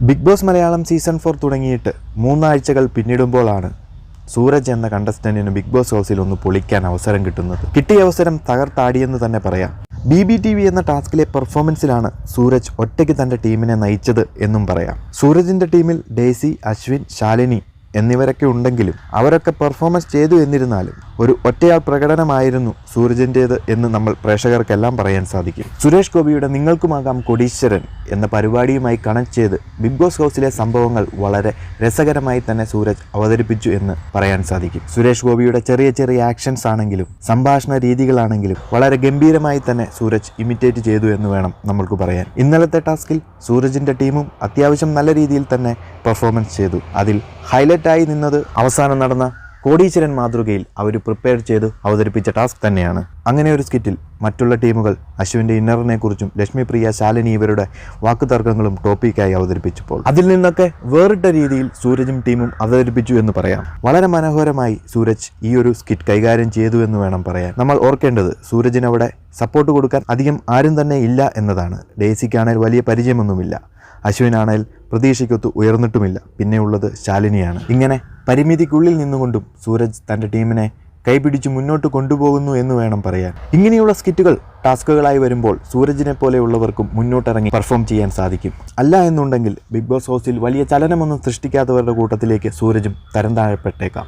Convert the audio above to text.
Big boss Malayalam season 4 തുടങ്ങിയിട്ട് 3 ആഴ്ചകൾ പിന്നിടുമ്പോഴാണ് സൂരജ് എന്ന കണ്ടസ്റ്റന്റിന് ബിഗ് ബോസ് ഹൗസിൽ ഒന്ന് പൊളിക്കാൻ അവസരം കിട്ടുന്നത്. കിട്ടിയ അവസരം തകർത്താടിയെന്ന് തന്നെ പറയാം. BBTV എന്ന ടാസ്കിലെ പെർഫോമൻസിലാണ് സൂരജ് ഒറ്റയ്ക്ക് തൻ്റെ ടീമിനെ നയിച്ചത് എന്നും പറയാം. സൂരജിൻ്റെ ടീമിൽ ഡേസി, അശ്വിൻ, ശാലിനി എന്നിവരൊക്കെ ഉണ്ടെങ്കിലും അവരൊക്കെ പെർഫോമൻസ് ചെയ്തു എന്നിരുന്നാലും ഒരു ഒറ്റയാൾ പ്രകടനമായിരുന്നു സൂരജിൻ്റേത് എന്ന് നമ്മൾ പ്രേക്ഷകർക്കെല്ലാം പറയാൻ സാധിക്കും. സുരേഷ് ഗോപിയുടെ നിങ്ങൾക്കുമാകാം കോടീശ്വരൻ എന്ന പരിപാടിയുമായി കണക്ട് ചെയ്ത് ബിഗ് ബോസ് ഹൗസിലെ സംഭവങ്ങൾ വളരെ രസകരമായി തന്നെ സൂരജ് അവതരിപ്പിച്ചു എന്ന് പറയാൻ സാധിക്കും. സുരേഷ് ഗോപിയുടെ ചെറിയ ചെറിയ ആക്ഷൻസ് ആണെങ്കിലും സംഭാഷണ രീതികളാണെങ്കിലും വളരെ ഗംഭീരമായി തന്നെ സൂരജ് ഇമിറ്റേറ്റ് ചെയ്തു എന്ന് വേണം നമ്മൾക്ക് പറയാൻ. ഇന്നലത്തെ ടാസ്കിൽ സൂരജിൻ്റെ ടീമും അത്യാവശ്യം നല്ല രീതിയിൽ തന്നെ പെർഫോമൻസ് ചെയ്തു. അതിൽ ഹൈലൈറ്റായി നിന്നത് അവസാനം നടന്ന കോടീശ്വരൻ മാതൃകയിൽ അവർ പ്രിപ്പയർ ചെയ്ത് അവതരിപ്പിച്ച ടാസ്ക് തന്നെയാണ്. അങ്ങനെ ഒരു സ്കിറ്റിൽ മറ്റുള്ള ടീമുകൾ അശ്വിൻ്റെ ഇന്നറിനെ കുറിച്ചും ലക്ഷ്മിപ്രിയ, ശാലിനി ഇവരുടെ വാക്കുതർക്കങ്ങളും ടോപ്പിക്കായി അവതരിപ്പിച്ചപ്പോൾ അതിൽ നിന്നൊക്കെ വേറിട്ട രീതിയിൽ സൂരജും ടീമും അവതരിപ്പിച്ചു എന്ന് പറയാം. വളരെ മനോഹരമായി സൂരജ് ഈ ഒരു സ്കിറ്റ് കൈകാര്യം ചെയ്തു എന്ന് വേണം പറയാൻ. നമ്മൾ ഓർക്കേണ്ടത് സൂരജിന് അവിടെ സപ്പോർട്ട് കൊടുക്കാൻ അധികം ആരും തന്നെ ഇല്ല എന്നതാണ്. ഡേസിക്കാണെങ്കിൽ വലിയ പരിചയമൊന്നുമില്ല, അശ്വിനാണെങ്കിൽ പ്രതീക്ഷയ്ക്കൊത്ത് ഉയർന്നിട്ടുമില്ല, പിന്നെയുള്ളത് ശാലിനിയാണ്. ഇങ്ങനെ പരിമിതിക്കുള്ളിൽ നിന്നുകൊണ്ടും സൂരജ് തൻ്റെ ടീമിനെ കൈപിടിച്ച് മുന്നോട്ട് കൊണ്ടുപോകുന്നു എന്ന് വേണം പറയാൻ. ഇങ്ങനെയുള്ള സ്കിറ്റുകൾ ടാസ്കുകളായി വരുമ്പോൾ സൂരജിനെ പോലെയുള്ളവർക്കും മുന്നോട്ടിറങ്ങി പെർഫോം ചെയ്യാൻ സാധിക്കും. അല്ല എന്നുണ്ടെങ്കിൽ ബിഗ് ബോസ് ഹൗസിൽ വലിയ ചലനമൊന്നും സൃഷ്ടിക്കാത്തവരുടെ കൂട്ടത്തിലേക്ക് സൂരജും തരം താഴപ്പെട്ടേക്കാം.